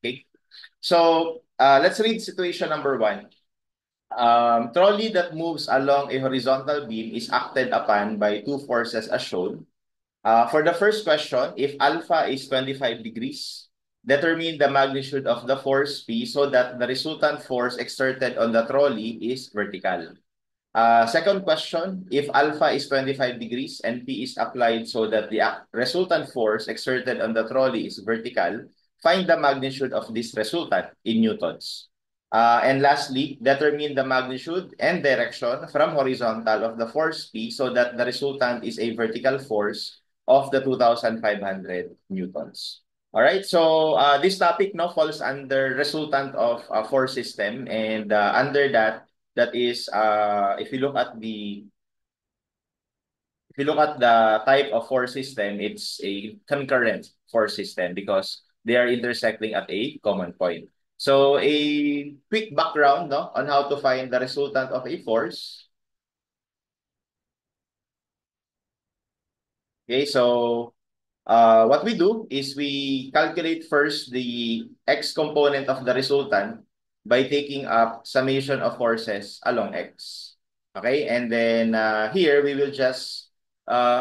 Okay. So let's read situation number one. Trolley that moves along a horizontal beam is acted upon by two forces as shown. For the first question, if alpha is 25 degrees, determine the magnitude of the force P so that the resultant force exerted on the trolley is vertical. Second question, if alpha is 25 degrees and P is applied so that the resultant force exerted on the trolley is vertical, find the magnitude of this resultant in newtons. And lastly, determine the magnitude and direction from horizontal of the force P so that the resultant is a vertical force of the 2,500 newtons. All right, so this topic now falls under resultant of a force system, and under that, that is if you look at the type of force system, it's a concurrent force system because they are intersecting at a common point. So a quick background, no, on how to find the resultant of a force. Okay, so what we do is we calculate first the x component of the resultant by taking up summation of forces along x. Okay, and then here we will just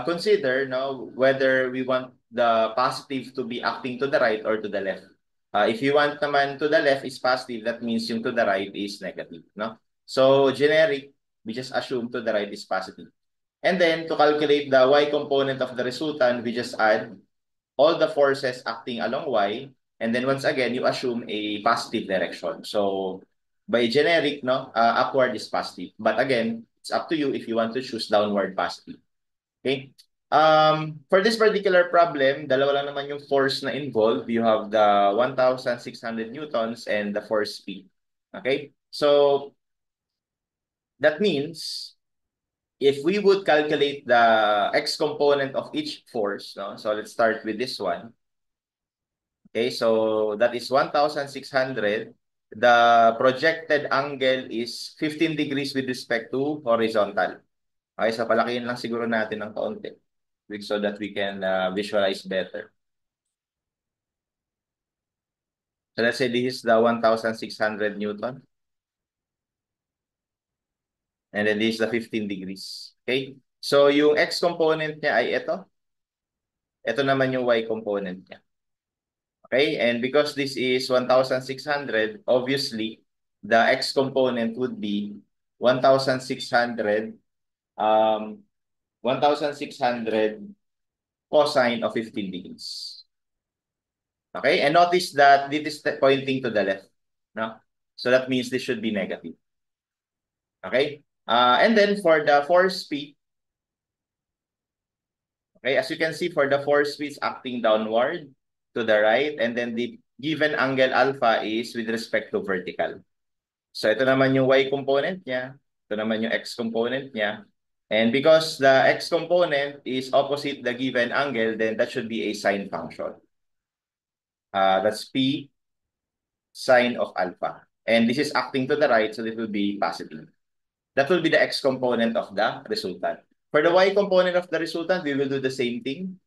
consider whether we want the positive to be acting to the right or to the left. If you want naman to the left is positive, that means yung to the right is negative. No? So generic, we just assume to the right is positive. And then to calculate the y component of the resultant, we just add all the forces acting along y, and then once again, you assume a positive direction. So by generic, upward is positive. But again, it's up to you if you want to choose downward positive. Okay? For this particular problem, dalawa lang naman yung force na involved. You have the 1,600 newtons and the force P. Okay? So that means if we would calculate the x component of each force, no? So let's start with this one. Okay, so that is 1,600. The projected angle is 15 degrees with respect to horizontal. Okay, so palakihin lang siguro natin ng kaunti so that we can visualize better. So let's say this is the 1,600 Newton. And then this is the 15 degrees. Okay? So yung x component niya ay ito. Ito naman yung y component niya. Okay? And because this is 1,600, obviously, the x component would be 1,600 um, 1,600 cosine of 15 degrees. Okay? And notice that this is pointing to the left. No? So that means this should be negative. Okay? And then for the force P, okay, as you can see, for the force P is acting downward to the right, and then the given angle alpha is with respect to vertical. So ito naman yung y component niya, ito naman yung x component niya. And because the x component is opposite the given angle, then that should be a sine function. That's P sine of alpha. And this is acting to the right, so it will be positive. That will be the x component of the resultant. For the y component of the resultant, we will do the same thing.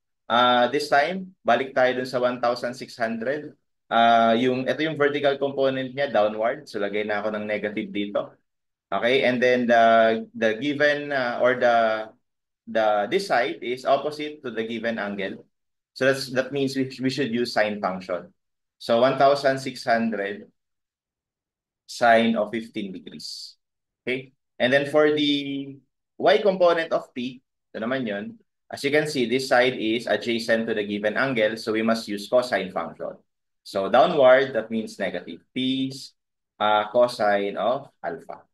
This time, balik tayo dun sa 1,600. Ito yung vertical component niya, downward. So, lagay na ako ng negative dito. Okay, and then the given or this side is opposite to the given angle. So that means we should use sine function. So 1,600 sine of 15 degrees. Okay? And then for the y component of P, ito naman yun. As you can see, this side is adjacent to the given angle, so we must use cosine function. So downward, that means negative. P cosine of alpha.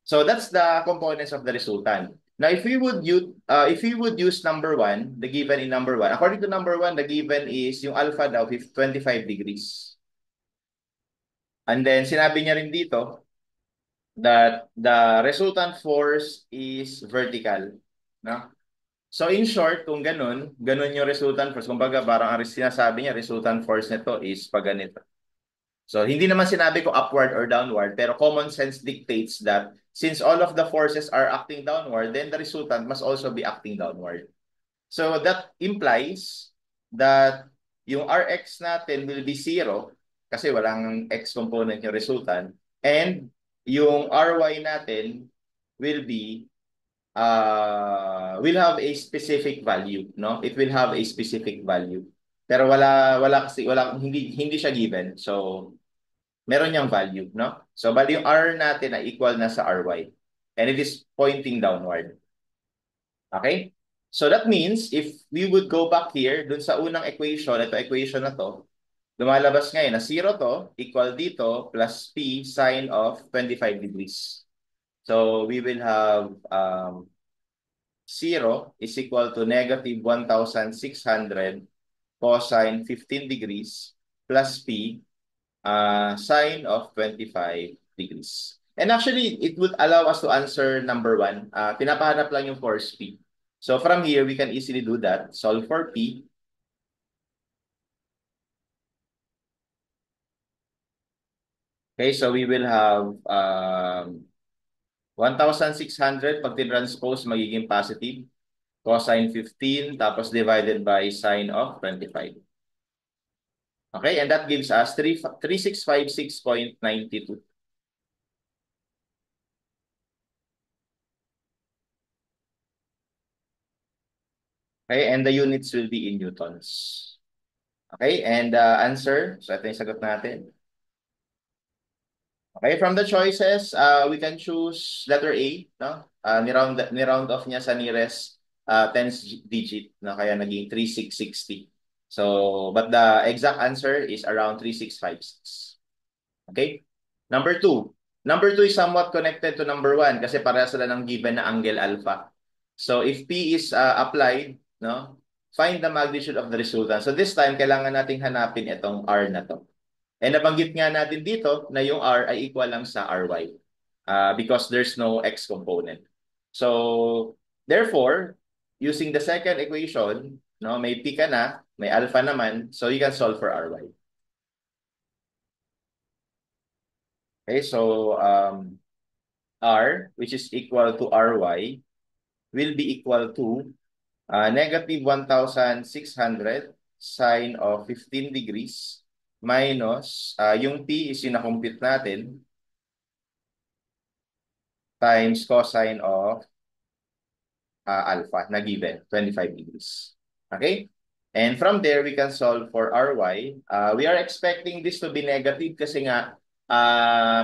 So that's the components of the resultant. Now, if we would use number one, the given in number one, according to number one, the given is yung alpha daw 25 degrees. And then sinabi niya rin dito that the resultant force is vertical. No? So in short, kung ganun yung resultant force. Kumbaga, parang ang sinasabi niya, resultant force nito is pag ganito. So, hindi naman sinabi ko upward or downward, pero common sense dictates that since all of the forces are acting downward, then the resultant must also be acting downward. So, that implies that yung Rx natin will be 0 kasi walang X component yung resultant. And yung Ry natin will be will have a specific value, no? It will have a specific value. Pero wala hindi siya given. So meron yang value, no? So bali yung R natin ay equal na sa Ry. And it is pointing downward. Okay? So that means if we would go back here dun sa unang equation, ito equation na to, lumalabas ngayon na 0 to, equal dito, plus P sine of 25 degrees. So we will have 0 is equal to negative 1,600 cosine 15 degrees plus P sine of 25 degrees. And actually, it would allow us to answer number 1. Pinapahanap lang yung force P. So from here, we can easily do that. Solve for P. Okay, so we will have 1,600 pag tinranspose magiging positive. Cosine 15 tapos divided by sine of 25. Okay, and that gives us 3656.92. Okay, and the units will be in newtons. Okay, and answer, so ito yung sagot natin. Okay, from the choices, we can choose letter A, no? Ni-round off niya sa nearest tens digit, no? Kaya naging 3660. So, but the exact answer is around 3656. Okay? Number 2. Number 2 is somewhat connected to number 1 kasi pareha sila ng given na angle alpha. So, if P is applied, no? Find the magnitude of the resultant. So, this time, kailangan nating hanapin itong R na to. And nabanggit nga natin dito na yung R ay equal lang sa Ry because there's no X component. So, therefore, using the second equation, no, may P ka na, may alpha naman, so you can solve for Ry. Okay, so R, which is equal to Ry, will be equal to negative 1,600 sine of 15 degrees minus, yung P is yung na-compute natin, times cosine of alpha na given, 25 degrees. Okay? And from there, we can solve for Ry. We are expecting this to be negative kasi nga,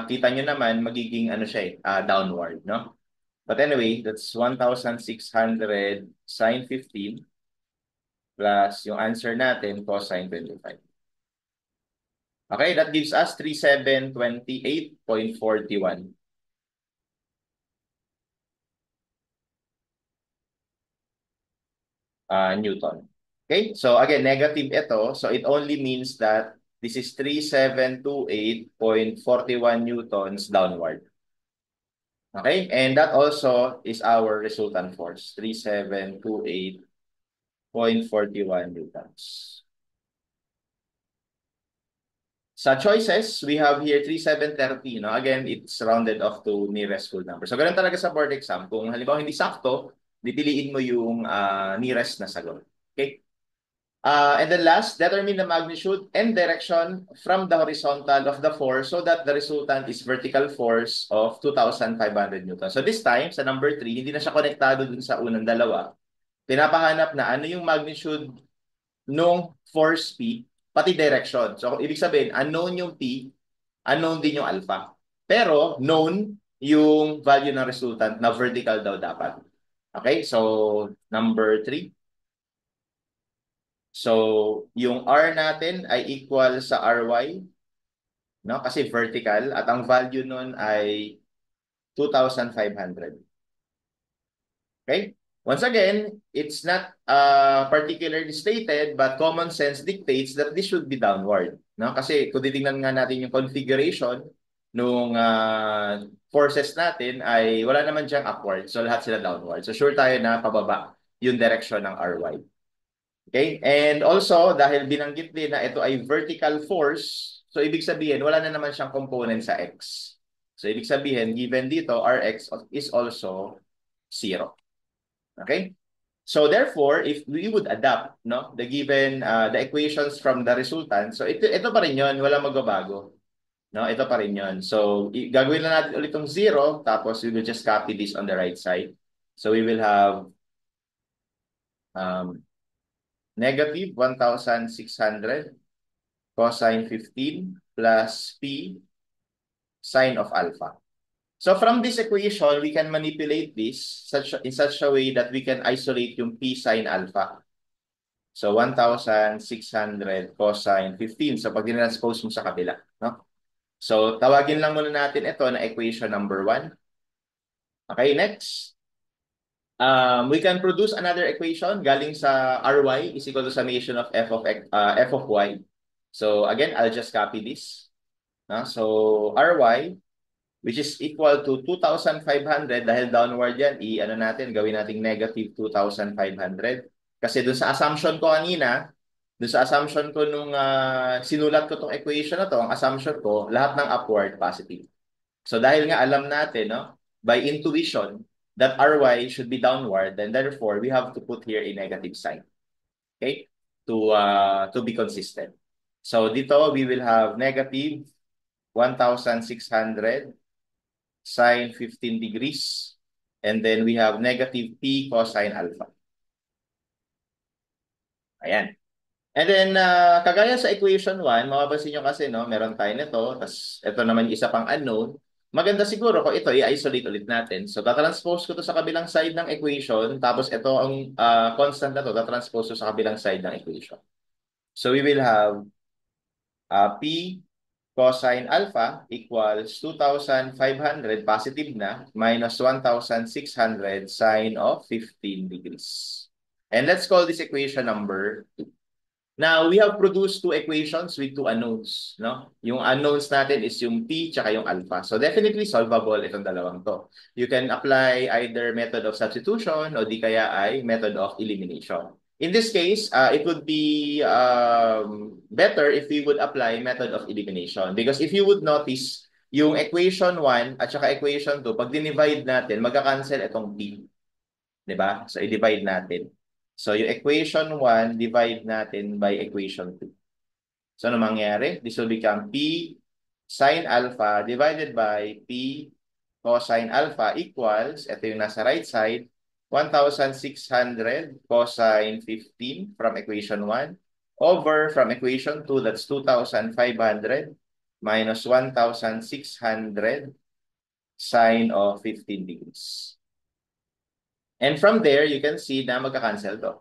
kita nyo naman, magiging ano siya downward, no? But anyway, that's 1,600 sine 15 plus yung answer natin, cosine 25. Okay, that gives us 3728.41 Newton. Okay, so again, negative ito. So it only means that this is 3728.41 newtons downward. Okay, and that also is our resultant force, 3728.41 newtons. Sa choices, we have here 3730. No? Again, it's rounded off to nearest full number. So, ganun talaga sa board exam. Kung halimbawa hindi sakto, pipiliin mo yung nearest na sagot. Okay? And then last, determine the magnitude and direction from the horizontal of the force so that the resultant is vertical force of 2,500 newtons. So this time, sa number 3, hindi na siya konektado dun sa unang dalawa. Pinapahanap na ano yung magnitude nung force P, pati direction. So, ibig sabihin, unknown yung P, unknown din yung alpha. Pero, known yung value ng resultant na vertical daw dapat. Okay? So, number 3. So, yung R natin ay equal sa Ry, no? Kasi vertical at ang value nun ay 2,500. Okay? Once again, it's not particularly stated but common sense dictates that this should be downward, no? Kasi kung titingnan nga natin yung configuration nung forces natin ay wala naman diyang upward. So lahat sila downward. So sure tayo na pababa yung direction ng Ry. Okay? And also, dahil binanggit din na ito ay vertical force, so ibig sabihin, wala na naman siyang component sa X. So ibig sabihin, given dito, Rx is also 0. Okay? So therefore, if we would adapt, no, the given the equations from the resultant, so ito pa rin 'yon, walang magbabago. No, ito pa rin 'yon. So gagawin lang natin ulit tong 0, tapos we will just copy this on the right side. So we will have um, negative 1,600 cosine 15 plus p sine of alpha. So from this equation, we can manipulate this in such a way that we can isolate yung p sine alpha. So 1,600 cosine 15. So pag dinranspose mo sa kabila, no? So tawagin lang muna natin ito na equation number 1. Okay, next. We can produce another equation galing sa ry is equal to summation of f of y. So again, I'll just copy this. No? So ry, which is equal to 2,500 dahil downward yan, ano natin, gawin nating negative 2,500. Kasi dun sa assumption ko kanina, dun sa assumption ko nung sinulat ko tong equation na to, ang assumption ko, lahat ng upward positive. So dahil nga alam natin, no, by intuition, that ry should be downward, and therefore, we have to put here a negative sign. Okay? To be consistent. So dito, we will have negative 1,600 sine 15 degrees. And then we have negative p cosine alpha. Ayan. And then, kagaya sa equation 1, mapapansin nyo kasi, no, meron tayo nito, tapos ito naman yung isa pang unknown. Maganda siguro kung ito, i-isolate ulit natin. So, tatranspose ko to sa kabilang side ng equation, tapos ito ang constant na to, tatranspose ko sa kabilang side ng equation. So, we will have p cosine alpha equals 2,500 positive na minus 1,600 sine of 15 degrees. And let's call this equation number 2. Now, we have produced two equations with two unknowns. No? Yung unknowns natin is yung p tsaka yung alpha. So definitely solvable itong dalawang to. You can apply either method of substitution o di kaya ay method of elimination. In this case, it would be better if we would apply method of elimination. Because if you would notice, yung equation 1 at saka equation 2, pag dinivide natin, magka-cancel itong p. Diba? So, i-divide natin. So, yung equation 1, divide natin by equation 2. So, ano mangyari? This will become p sine alpha divided by p cosine alpha equals, ito yung nasa right side, 1,600 cosine 15 from equation 1 over from equation 2, that's 2,500 minus 1,600 sine of 15 degrees. And from there, you can see na magka-cancel to.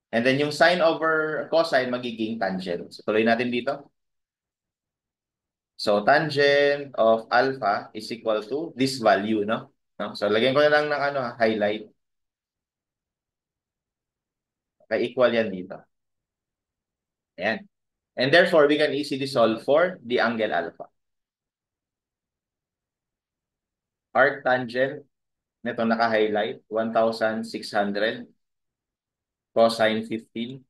And then yung sine over cosine magiging tangent. So tuloy natin dito. So tangent of alpha is equal to this value, no? So lagyan ko na lang ng highlight. Okay, equal yan dito. Ayan. And therefore, we can easily solve for the angle alpha. Arc tangent, nito naka-highlight, 1,600 cosine 15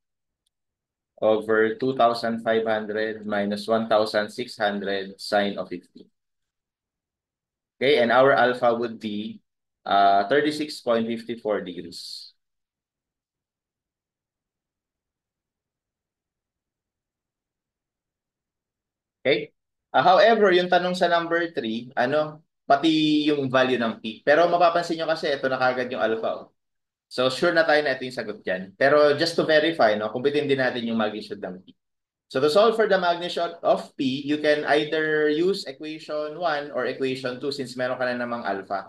over 2,500 minus 1,600 sine of 15. Okay, and our alpha would be 36.54 degrees. Okay? However, yung tanong sa number 3, pati yung value ng p. Pero mapapansin nyo kasi, ito na kagad yung alpha. Oh. So, sure na tayo na ito yung sagot dyan. Pero just to verify, no, kumpitin din natin yung magnitude ng p. So, to solve for the magnitude of p, you can either use equation 1 or equation 2 since meron ka na namang alpha.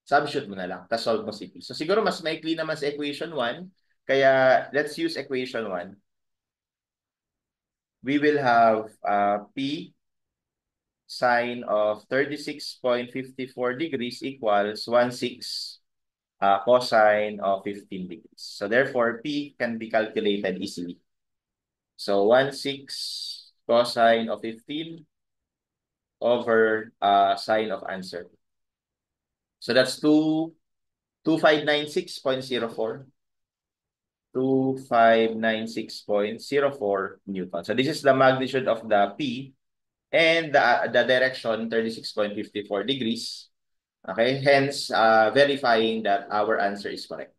Substitute mo na lang, tapos solve mo si p. So, siguro mas maikli naman sa equation 1. Kaya, let's use equation 1. We will have p sine of 36.54 degrees equals 1/6 cosine of 15 degrees. So therefore, P can be calculated easily. So 1/6 cosine of 15 over sine of answer. So that's 2,596.04. 2,596.04 Newton. So this is the magnitude of the P and the direction 36.54 degrees. Okay, hence verifying that our answer is correct.